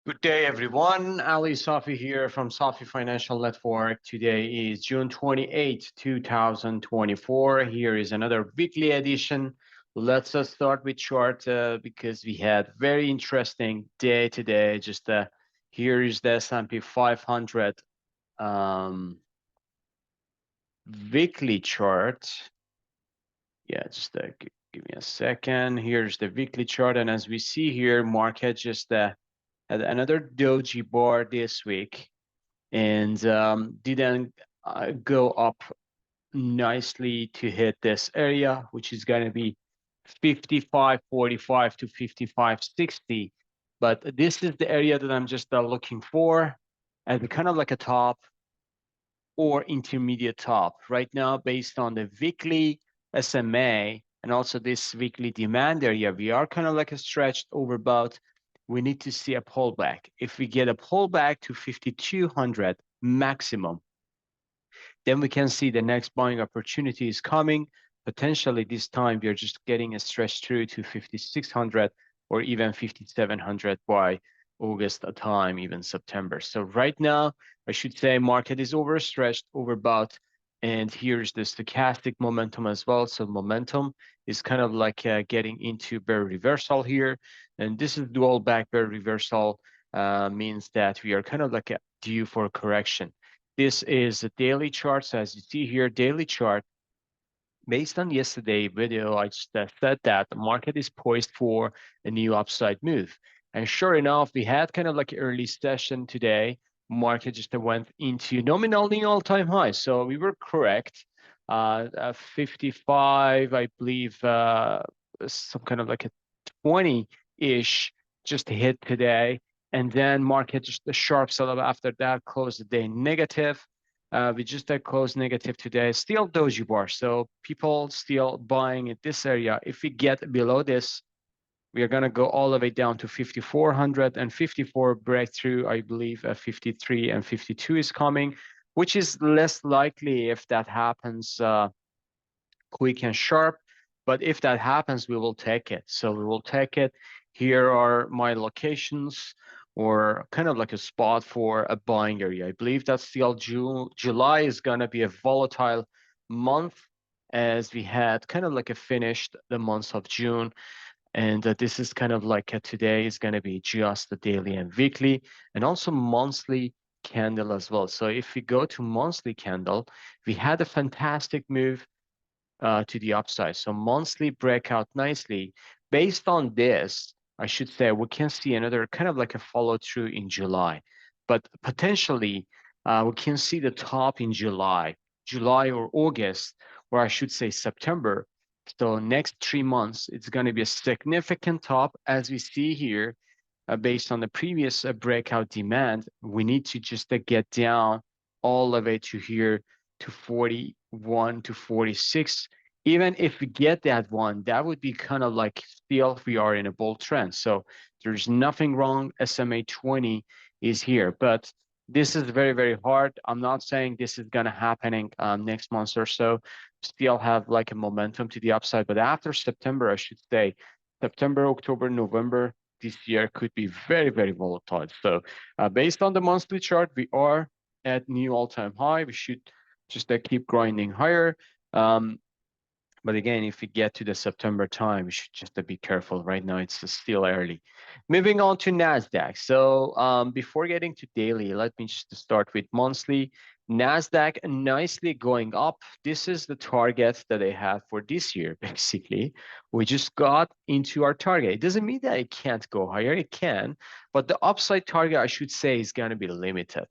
Good day, everyone. Ali Safi here from Safi Financial Network. Today is June 28, 2024. Here is another weekly edition. Let's start with chart because we had very interesting day today. Here is the S&P 500 um, weekly chart. Yeah, give me a second. Here's the weekly chart, and as we see here, market just had another doji bar this week and didn't go up nicely to hit this area, which is going to be 55.45 to 55.60. But this is the area that I'm just looking for as kind of like a top or intermediate top. Right now, based on the weekly SMA and also this weekly demand area, we are kind of like a stretched overbought. We need to see a pullback. If we get a pullback to 5,200 maximum, then we can see the next buying opportunity is coming. Potentially this time we are just getting a stretch through to 5,600 or even 5,700 by August time, even September. So right now, I should say market is overstretched, overbought, and here's the stochastic momentum as well. So momentum is kind of like getting into bear reversal here, and this is dual back bear reversal means that we are kind of like due for a correction. This is a daily chart. So as you see here, daily chart, based on yesterday's video, I just said that the market is poised for a new upside move. And sure enough, we had kind of like an early session today. Market just went into nominal new all-time high. So we were correct. 55, I believe, some kind of like a 20-ish just hit today. And then market just a sharp sell-off after that, closed the day negative. We just closed negative today, still doji bar. So people still buying at this area. If we get below this, we are going to go all the way down to 5,400 and 54 breakthrough. I believe 53 and 52 is coming, which is less likely if that happens quick and sharp. But if that happens, we will take it. So we will take it. Here are my locations, or kind of like a spot for a buying area. I believe that still July is going to be a volatile month, as we had kind of like a finished the month of June. And this is kind of like today is going to be just the daily and weekly and also monthly candle as well. So if we go to monthly candle, we had a fantastic move to the upside. So monthly breakout nicely. Based on this, I should say we can see another kind of like a follow through in July, but potentially we can see the top in July or August, or I should say September. So next 3 months, it's going to be a significant top, as we see here. Based on the previous breakout demand, we need to just get down all the way to here to 41 to 46. Even if we get that one, that would be kind of like still we are in a bull trend. So there's nothing wrong. SMA 20 is here, but this is very, very hard. I'm not saying this is going to happening next month or so. Still have like a momentum to the upside, but after September, I should say September, October, November, this year could be very, very volatile. So based on the monthly chart, we are at new all-time high. We should just keep grinding higher. But again, if we get to the September time, we should just be careful. Right now, it's still early. Moving on to Nasdaq. So before getting to daily, let me just start with monthly. Nasdaq nicely going up. This is the target that they have for this year, basically. We just got into our target. It doesn't mean that it can't go higher. It can, but the upside target, I should say, is going to be limited.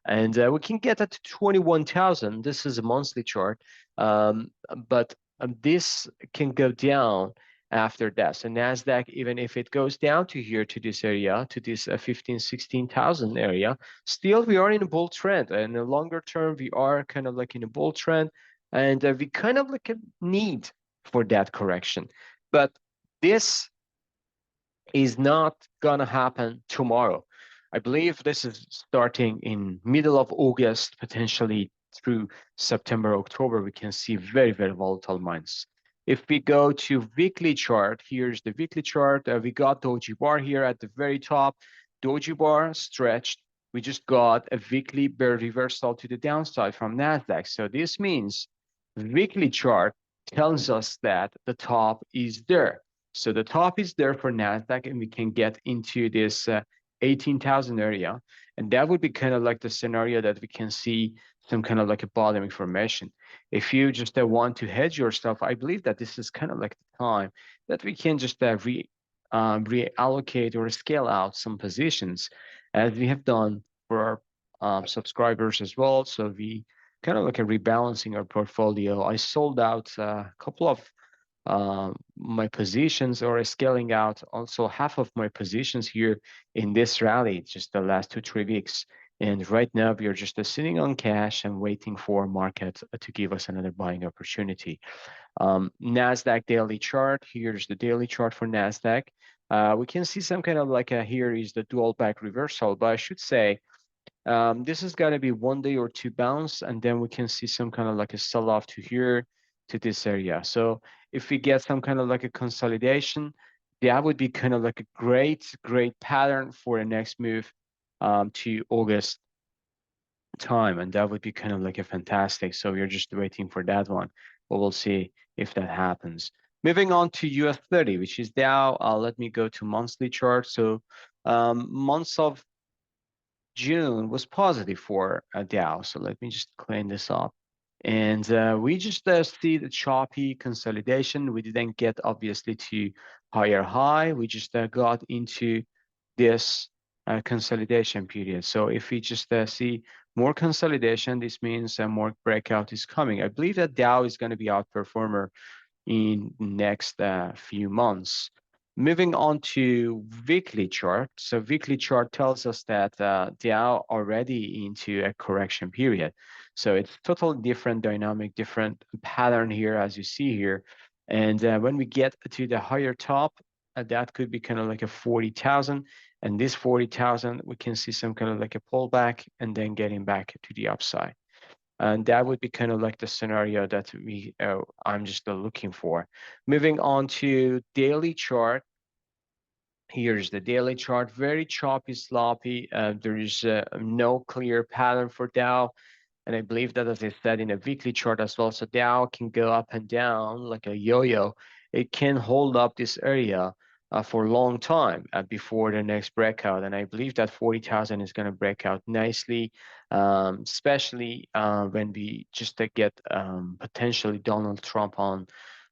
And we can get that to 21,000. This is a monthly chart. But this can go down after that. So Nasdaq, even if it goes down to here, to this area, to this 15, 16,000 area, still we are in a bull trend. And in the longer term, we are kind of like in a bull trend, and we kind of like a need for that correction. But this is not gonna happen tomorrow. I believe this is starting in middle of August, potentially through September, October. We can see very, very volatile months. If we go to weekly chart, here's the weekly chart. We got doji bar here at the very top. doji bar stretched. We just got a weekly bear reversal to the downside from Nasdaq. So this means weekly chart tells us that the top is there. So the top is there for Nasdaq, and we can get into this 18,000 area, and that would be kind of like the scenario that we can see some kind of like a bottoming formation. If you just want to hedge yourself, I believe that this is kind of like the time that we can just reallocate or scale out some positions, as we have done for our subscribers as well. So we kind of like a rebalancing our portfolio. I sold out a couple of my positions, or scaling out also half of my positions here in this rally, just the last 2-3 weeks. And right now we are just sitting on cash and waiting for market to give us another buying opportunity. Nasdaq daily chart. Here's the daily chart for Nasdaq. We can see some kind of like here is the dual back reversal, but I should say this is going to be 1 day or two bounce, and then we can see some kind of like a sell-off to here, to this area. So if we get some kind of like a consolidation, that would be kind of like a great pattern for the next move to August time, and that would be kind of like a fantastic. So we're just waiting for that one, but we'll see if that happens. Moving on to US 30, which is Dow. Let me go to monthly chart. So months of June was positive for Dow. So let me just clean this up. And we just see the choppy consolidation. We didn't get obviously to higher high. We just got into this consolidation period. So if we just see more consolidation, this means more breakout is coming. I believe that Dow is going to be outperformer in next few months. Moving on to weekly chart. So weekly chart tells us that they are already into a correction period. So it's totally different dynamic, different pattern here, as you see here. And when we get to the higher top, that could be kind of like a 40,000. And this 40,000, we can see some kind of like a pullback and then getting back to the upside. And that would be kind of like the scenario that I'm just looking for. Moving on to daily chart. Here's the daily chart, very choppy, sloppy. There is no clear pattern for Dow. And I believe that, as I said, in a weekly chart as well. So Dow can go up and down like a yo-yo. It can hold up this area for a long time before the next breakout. And I believe that 40,000 is going to break out nicely, especially when we just get potentially Donald Trump on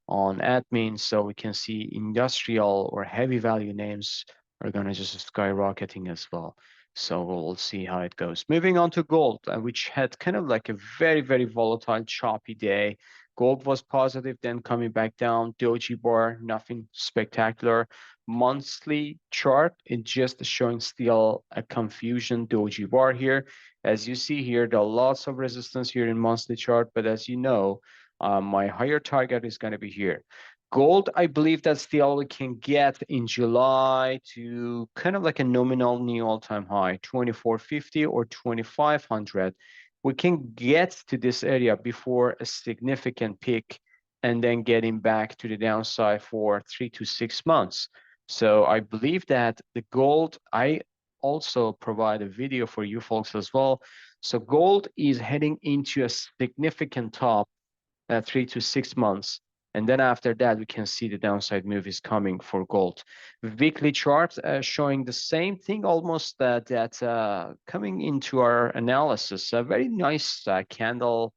admin. So we can see industrial or heavy value names are going to just skyrocketing as well. So we'll see how it goes. Moving on to gold, which had kind of like a very volatile, choppy day. Gold was positive, then coming back down. Doji bar, nothing spectacular. Monthly chart, it just showing still a confusion doji bar here. As you see here, there are lots of resistance here in monthly chart, but as you know, my higher target is going to be here. Gold, I believe that still we can get in July to kind of like a nominal new all-time high, 2450 or 2500. We can get to this area before a significant peak and then getting back to the downside for 3 to 6 months. So I believe that the gold, I also provide a video for you folks as well. So gold is heading into a significant top 3 to 6 months. And then after that, we can see the downside move is coming for gold. Weekly chart showing the same thing almost that coming into our analysis. A very nice candle,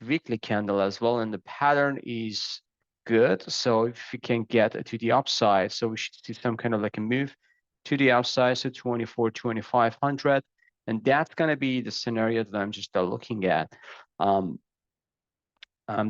weekly candle as well. And the pattern is good. So if we can get to the upside, so we should see some kind of like a move to the upside, so 24, 2500. And that's going to be the scenario that I'm just looking at.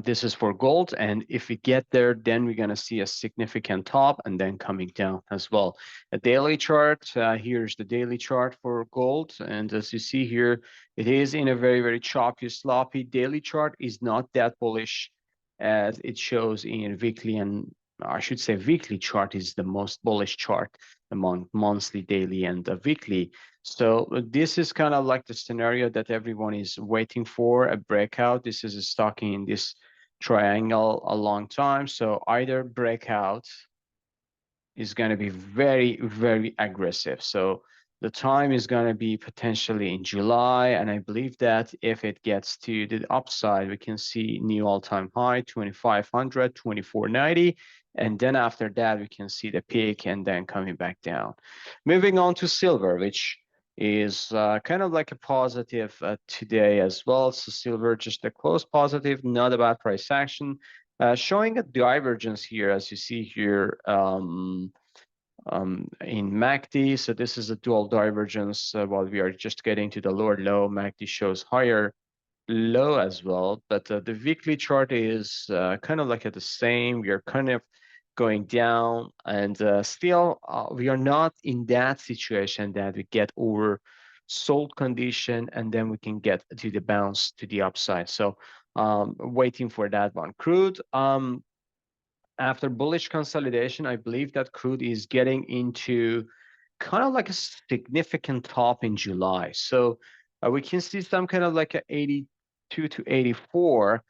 This is for gold, and if we get there, then we're going to see a significant top and then coming down as well. A daily chart, here's the daily chart for gold, and as you see here, it is in a very choppy, sloppy. Daily chart is not that bullish as it shows in weekly, and I should say weekly chart is the most bullish chart among monthly, daily, and weekly. So this is kind of like the scenario that everyone is waiting for, a breakout. This is stuck in this triangle a long time. So either breakout is going to be very aggressive. So The time is going to be potentially in July, and I believe that if it gets to the upside, we can see new all-time high, 2,500, 2,490, and then after that, we can see the peak and then coming back down. Moving on to silver, which is kind of like a positive today as well. So silver just a close positive, not a bad price action, showing a divergence here, as you see here. In MACD. So this is a dual divergence. While we are just getting to the lower low, MACD shows higher low as well. But the weekly chart is kind of like at the same. We are kind of going down, and still we are not in that situation that we get over sold condition and then we can get to the bounce to the upside. So waiting for that one. Crude. After bullish consolidation, I believe that crude is getting into kind of like a significant top in July. So we can see some kind of like a 82 to 84,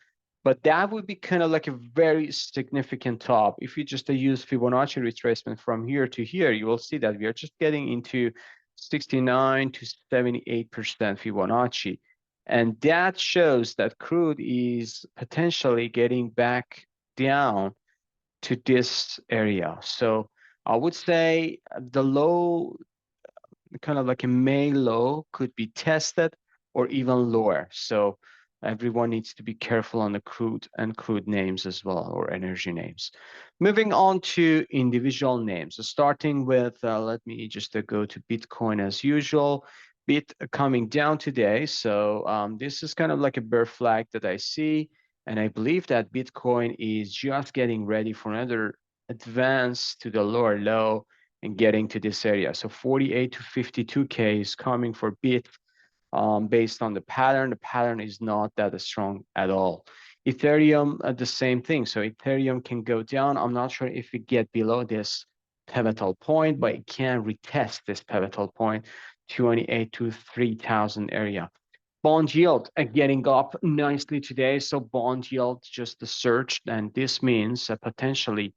but that would be kind of like a very significant top. If you just use Fibonacci retracement from here to here, you will see that we are just getting into 69 to 78% Fibonacci. And that shows that crude is potentially getting back down to this area. So I would say the low, kind of like a May low, could be tested or even lower. So everyone needs to be careful on the crude and crude names as well, or energy names. Moving on to individual names, so starting with, let me just go to Bitcoin as usual. Bit coming down today. So this is kind of like a bear flag that I see. And I believe that Bitcoin is just getting ready for another advance to the lower low and getting to this area. So 48 to 52K is coming for Bit based on the pattern. The pattern is not that strong at all. Ethereum, the same thing. So Ethereum can go down. I'm not sure if it get below this pivotal point, but it can retest this pivotal point, 28 to 3,000 area. Bond yield getting up nicely today. So bond yield just surged, and this means potentially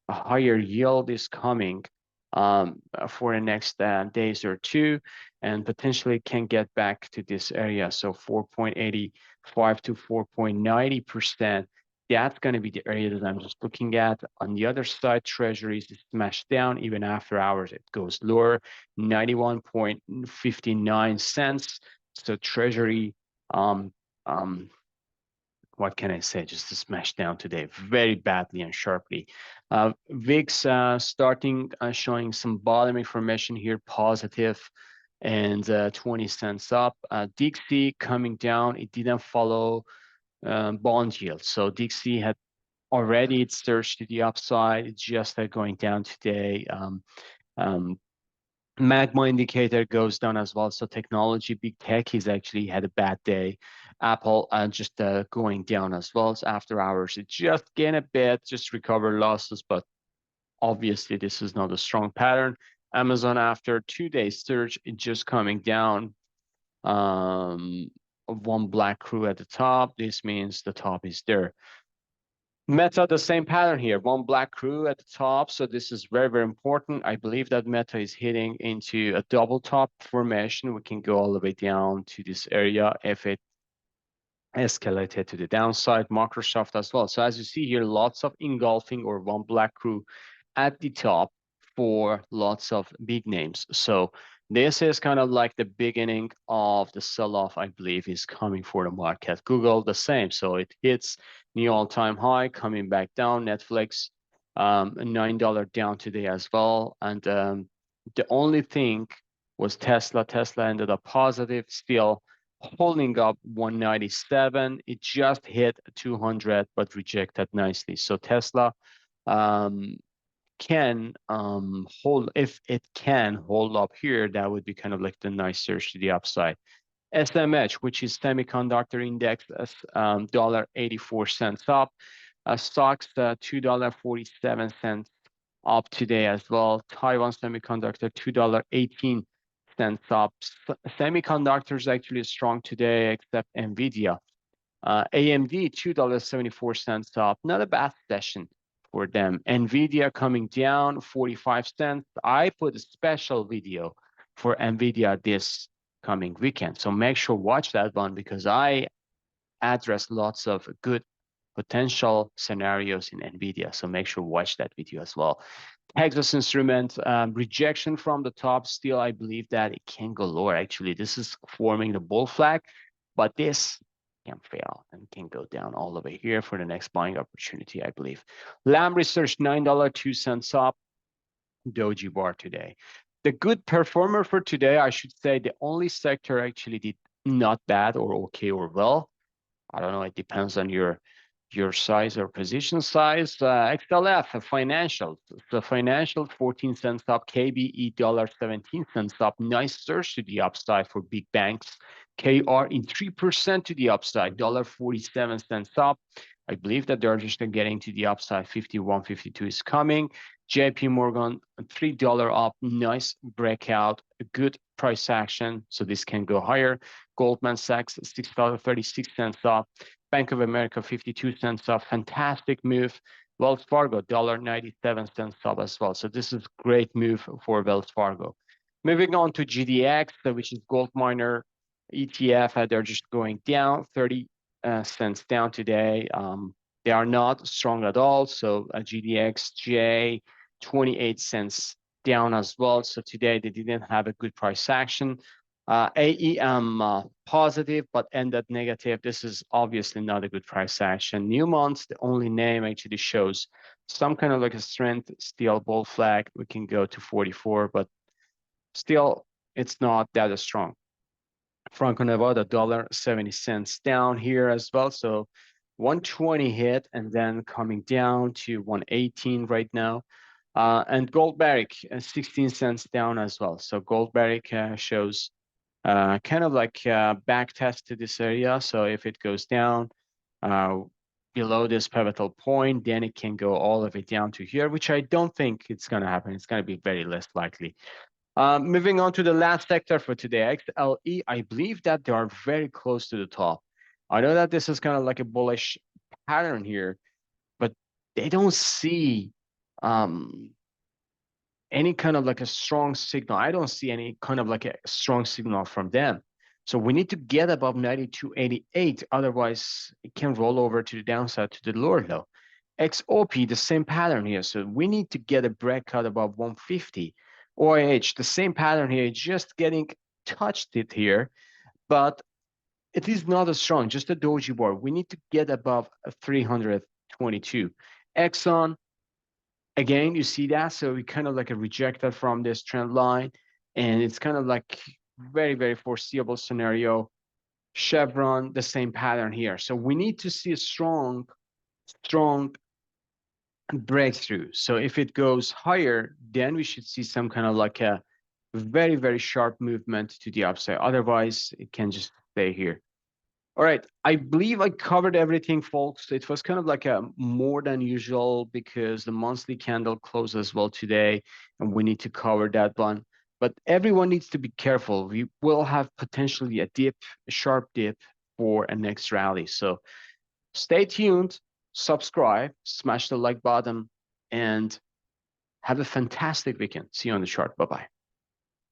a higher yield is coming for the next days or two, and potentially can get back to this area. So 4.85 to 4.90%. That's going to be the area that I'm just looking at. On the other side, treasuries is smashed down. Even after hours, it goes lower, 91.59 cents. So treasury, um, um, what can I say? Just smashed down today very badly and sharply. VIX starting showing some bottom information here, positive, and 20 cents up. Dixie coming down. It didn't follow bond yield. So Dixie had already it surged to the upside. It's just going down today. Magma indicator goes down as well. So technology, big tech, he's actually had a bad day. Apple just going down as well. So after hours, it just gained a bit, just recover losses, but obviously this is not a strong pattern. Amazon after 2 days surge, it just coming down. One black crew at the top. This means the top is there. Meta, the same pattern here, one black crew at the top. So this is very, very important. I believe that Meta is hitting into a double top formation. We can go all the way down to this area if it escalated to the downside. Microsoft as well. So as you see here, lots of engulfing or one black crew at the top for lots of big names. So this is kind of like the beginning of the sell-off, I believe, is coming for the market. Google, the same. So it hits new all-time high, coming back down. Netflix, $9 down today as well. And the only thing was Tesla. Tesla ended up positive, still holding up 197. It just hit 200, but rejected nicely. So Tesla can hold, if it can hold up here, that would be kind of like the nice surge to the upside. SMH, which is semiconductor index, $1.84 up. Stocks, $2.47 up today as well. Taiwan Semiconductor, $2.18 up. Semiconductors actually strong today, except NVIDIA. AMD, $2.74 up. Not a bad session for them. NVIDIA coming down 45 cents. I put a special video for NVIDIA this coming weekend. So make sure watch that one because I address lots of good potential scenarios in NVIDIA. So make sure watch that video as well. Texas Instrument rejection from the top. Still, I believe that it can go lower. Actually, this is forming the bull flag, but this can fail and can go down all the way here for the next buying opportunity, I believe. Lam Research, $9.02 up. Doji bar today. The good performer for today, I should say, the only sector actually did not bad or okay or well. I don't know. It depends on your size or position size. XLF, financials. The financials, 14 cents up. KBE, $1.17 up. Nice surge to the upside for big banks. KR in 3% to the upside, $1.47 up. I believe that they're just getting to the upside. 51, 52 is coming. JP Morgan, $3 up. Nice breakout. A good price action. So this can go higher. Goldman Sachs, $6.36 up. Bank of America, 52 cents up. Fantastic move. Wells Fargo, $1.97 up as well. So this is great move for Wells Fargo. Moving on to GDX, which is gold miner ETF. They're just going down, 30 cents down today. They are not strong at all. So GDXJ, 28 cents down as well. So today they didn't have a good price action. AEM positive, but ended negative. This is obviously not a good price action. Newmont's the only name actually shows some kind of like a strength, still bull flag. We can go to 44, but still it's not that strong. Franco-Nevada, $1.70 down here as well. So 120 hit and then coming down to 118 right now. And Gold Barrick, 16 cents down as well. So Gold Barrick shows kind of like back test to this area. So if it goes down below this pivotal point, then it can go all the way down to here, which I don't think it's going to happen. It's going to be very less likely. Moving on to the last sector for today, XLE, I believe that they are very close to the top. I know that this is kind of like a bullish pattern here, but they don't see any kind of like a strong signal. I don't see any kind of like a strong signal from them. So we need to get above 92.88. Otherwise, it can roll over to the downside to the lower low. XOP, the same pattern here. So we need to get a breakout above 150. OIH, the same pattern here, just getting touched it here, but it is not as strong, just a doji bar. We need to get above 322. Exxon, again, you see that, so we kind of like a rejected from this trend line, and it's kind of like very, very foreseeable scenario. Chevron, the same pattern here. So we need to see a strong breakthrough. So if it goes higher, then we should see some kind of like a very, very sharp movement to the upside. Otherwise, it can just stay here. All right, I believe I covered everything, folks. It was kind of like a more than usual because the monthly candle closed as well today, and we need to cover that one. But everyone needs to be careful. We will have potentially a dip, a sharp dip for a next rally. So stay tuned, subscribe, smash the like button, and have a fantastic weekend. See you on the chart. Bye-bye.